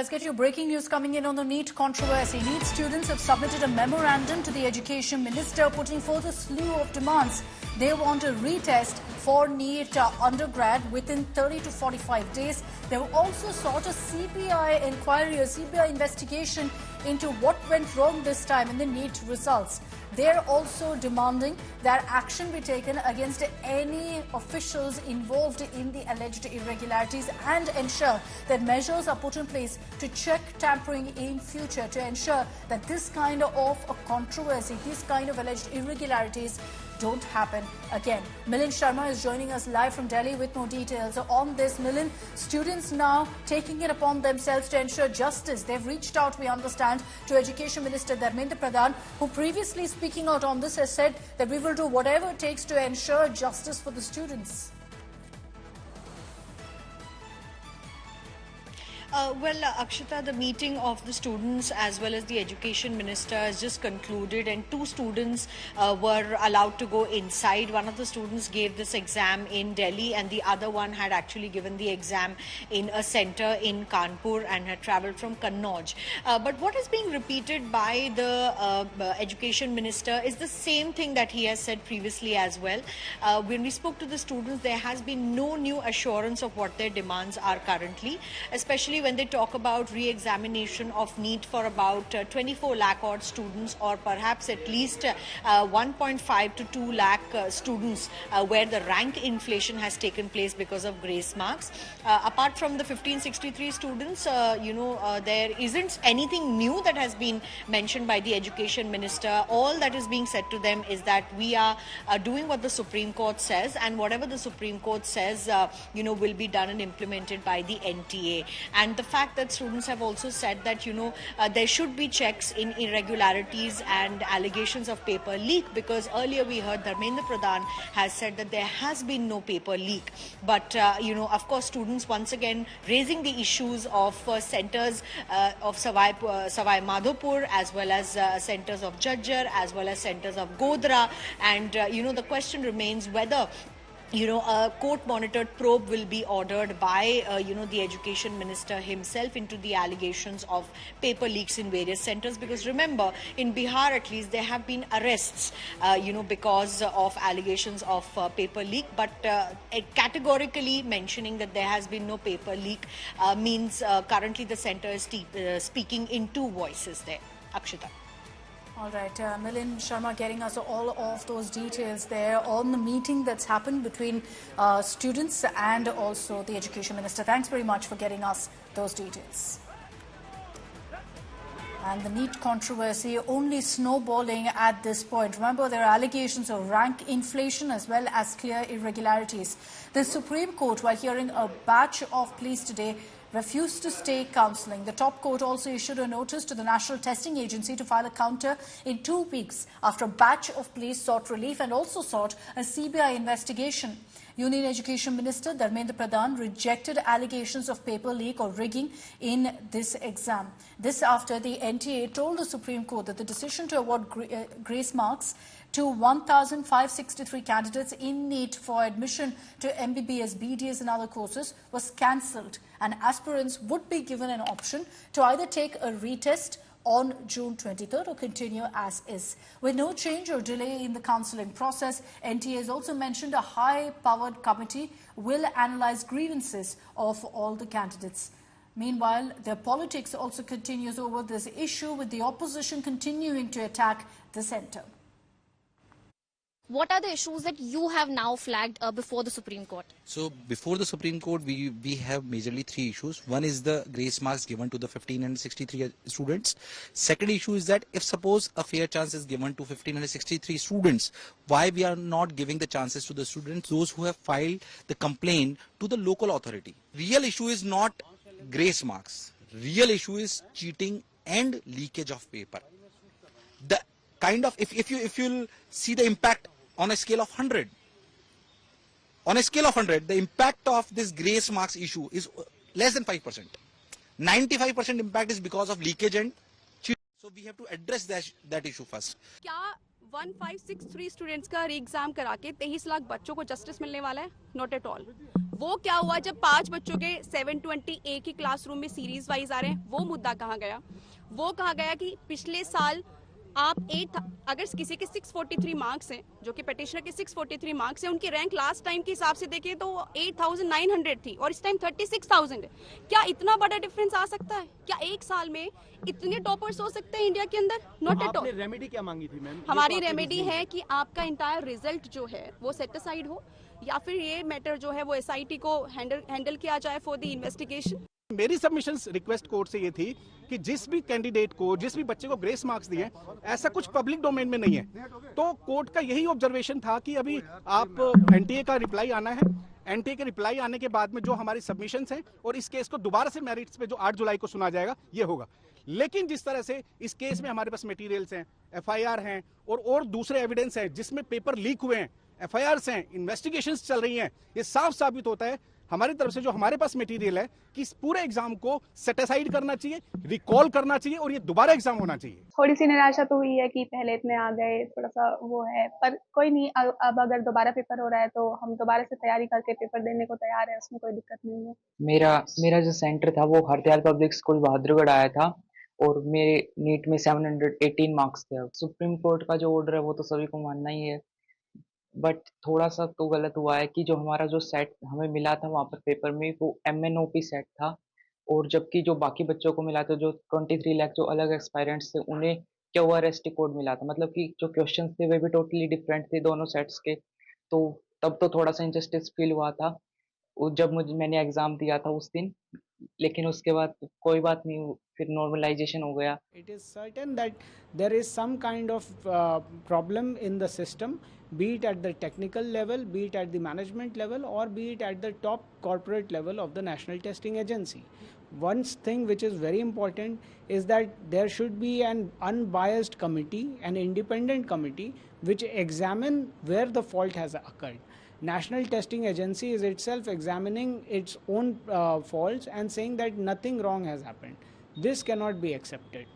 let's get your breaking news coming in on the NEET controversy. NEET students have submitted a memorandum to the Education Minister putting forth a slew of demands. They want a retest for NEET undergrad within 30 to 45 days. They have also sought a CBI inquiry, a CBI investigation into what went wrong this time in the NEET results. They're also demanding that action be taken against any officials involved in the alleged irregularities and ensure that measures are put in place to check tampering in future, to ensure that this kind of a controversy, this kind of alleged irregularities don't happen again. Milind Sharma is joining us live from Delhi with more details on this. Milind, students now taking it upon themselves to ensure justice. They've reached out, we understand, to Education Minister Dharmendra Pradhan, who previously speaking out on this has said that we will do whatever it takes to ensure justice for the students. Akshita, the meeting of the students as well as the Education Minister has just concluded, and two students were allowed to go inside. One of the students gave this exam in Delhi and the other one had actually given the exam in a centre in Kanpur and had travelled from Kannauj. But what is being repeated by the Education Minister is the same thing that he has said previously as well. When we spoke to the students, there has been no new assurance of what their demands are currently, especially when they talk about re-examination of NEET for about 24 lakh odd students, or perhaps at least 1.5 to 2 lakh students where the rank inflation has taken place because of grace marks. Apart from the 1563 students, there isn't anything new that has been mentioned by the Education Minister. All that is being said to them is that we are doing what the Supreme Court says, and whatever the Supreme Court says, will be done and implemented by the NTA. And the fact that students have also said that, there should be checks in irregularities and allegations of paper leak, because earlier we heard Dharmendra Pradhan has said that there has been no paper leak. But, of course, students once again raising the issues of centres of Savai Madhopur, as well as centres of Jajjar, as well as centres of Godhra. And, the question remains whether a court-monitored probe will be ordered by, the Education Minister himself into the allegations of paper leaks in various centres. Because remember, in Bihar at least, there have been arrests, because of allegations of paper leak. But categorically mentioning that there has been no paper leak means currently the centre is speaking in two voices there. Akshita. All right, Milind Sharma getting us all of those details there on the meeting that's happened between students and also the Education Minister. Thanks very much for getting us those details. And the NEET controversy only snowballing at this point. Remember, there are allegations of rank inflation as well as clear irregularities. The Supreme Court, while hearing a batch of pleas today, refused to stay counselling. The top court also issued a notice to the National Testing Agency to file a counter in 2 weeks after a batch of police sought relief and also sought a CBI investigation. Union Education Minister Dharmendra Pradhan rejected allegations of paper leak or rigging in this exam. This after the NTA told the Supreme Court that the decision to award grace marks to 1,563 candidates in NEET for admission to MBBS, BDS and other courses was cancelled, and aspirants would be given an option to either take a retest on June 23rd or continue as is. With no change or delay in the counselling process, NTA has also mentioned a high-powered committee will analyse grievances of all the candidates. Meanwhile, the politics also continues over this issue, with the opposition continuing to attack the centre. What are the issues that you have now flagged before the Supreme Court? So before the Supreme Court, we have majorly three issues. One is the grace marks given to the 1563 students. Second issue is that if suppose a fair chance is given to 1563 students, why we are not giving the chances to the students, those who have filed the complaint to the local authority. Real issue is not grace marks. Real issue is cheating and leakage of paper. The kind of, if you'll see the impact on a scale of 100. On a scale of 100, the impact of this grace marks issue is less than 5%. 95% impact is because of leakage and cheating. So we have to address that issue first. क्या 1563 students का री exam करा के 23 लाख बच्चों को justice मिलने वाला है? Not at all. वो क्या हुआ जब 5 बच्चों के 720 एक ही क्लासरूम में सीरीज वाइज आ रहे हैं, वो मुद्दा कहाँ गया? वो कहा गया कि पिछले साल आप अगर किसी के 643 मार्क्स हैं, जो कि पिटिशनर के 643 मार्क्स हैं, उनकी रैंक लास्ट टाइम के हिसाब से देखें तो 8,900 थी और इस टाइम 36,000 है। क्या इतना बड़ा डिफरेंस आ सकता है? क्या एक साल में इतने टॉपर्स हो सकते हैं इंडिया के अंदर? Not at all. रेमेडी क्या मांगी थी मैम? हमारी रेमेडी है कि आपका इंटायर रिजल्ट जो है वो सेट असाइड हो, या फिर ये मैटर जो है वो SIT को हैंडल किया जाए फॉर द इन्वेस्टिगेशन। मेरी सबमिशंस रिक्वेस्ट कोर्ट से ये थी कि जिस भी कैंडिडेट को, जिस भी बच्चे को ग्रेस मार्क्स दिए, ऐसा कुछ पब्लिक डोमेन में नहीं है। तो कोर्ट का यही ऑब्जर्वेशन था कि अभी आप NTA का रिप्लाई आना है, NTA के रिप्लाई आने के बाद में जो हमारी सबमिशंस हैं और इस केस को दोबारा से मेरिट्स पे जो 8 जुलाई को सुना जाएगा ये होगा। लेकिन जिस तरह से इस केस में हमारे पास मटेरियल्स हैं, FIR हैं और दूसरे एविडेंस हैं जिसमें पेपर लीक हुए हैं, FIRs हैं, इन्वेस्टिगेशंस चल रही हैं, ये साफ साबित होता है हमारी तरफ से जो हमारे पास मटेरियल है कि इस पूरे एग्जाम को सेट असाइड करना चाहिए, रिकॉल करना चाहिए और ये दोबारा एग्जाम होना चाहिए। थोड़ी सी निराशा तो हुई है कि पहले इतने आ गए, थोड़ा सा वो है, पर कोई नहीं। अब अगर दोबारा पेपर हो रहा है तो हम दोबारा से तैयारी करके पेपर देने को तैयार है, उसमें कोई दिक्कत नहीं है। मेरा जो सेंटर था वो हरदयाल पब्लिक स्कूल बहादुरगढ़ आया था और मेरे नीट में 718 मार्क्स थे। सुप्रीम कोर्ट का जो ऑर्डर है वो तो सभी को मानना ही है, बट थोड़ा सा तो गलत हुआ है कि जो हमारा जो सेट हमें मिला था वहाँ पर पेपर में वो MNOP सेट था, और जबकि जो बाकी बच्चों को मिला था, जो 23 लाख जो अलग एक्सपायरेंट्स थे, उन्हें QRST कोड मिला था। मतलब कि जो क्वेश्चंस थे वे भी टोटली डिफरेंट थे दोनों सेट्स के। तो तब तो थोड़ा सा इनजस्टिस फील हुआ था जब मैंने एग्जाम दिया था उस दिन, लेकिन उसके बाद कोई बात नहीं, फिर नॉर्मलाइजेशन हो गया। It is certain that there is some kind of problem in the system, be it at the technical level, be it at the management level, or be it at the top corporate level of the National Testing Agency. One thing which is very important is that there should be an unbiased committee, an independent committee, which examine where the fault has occurred. National Testing Agency is itself examining its own faults and saying that nothing wrong has happened. This cannot be accepted.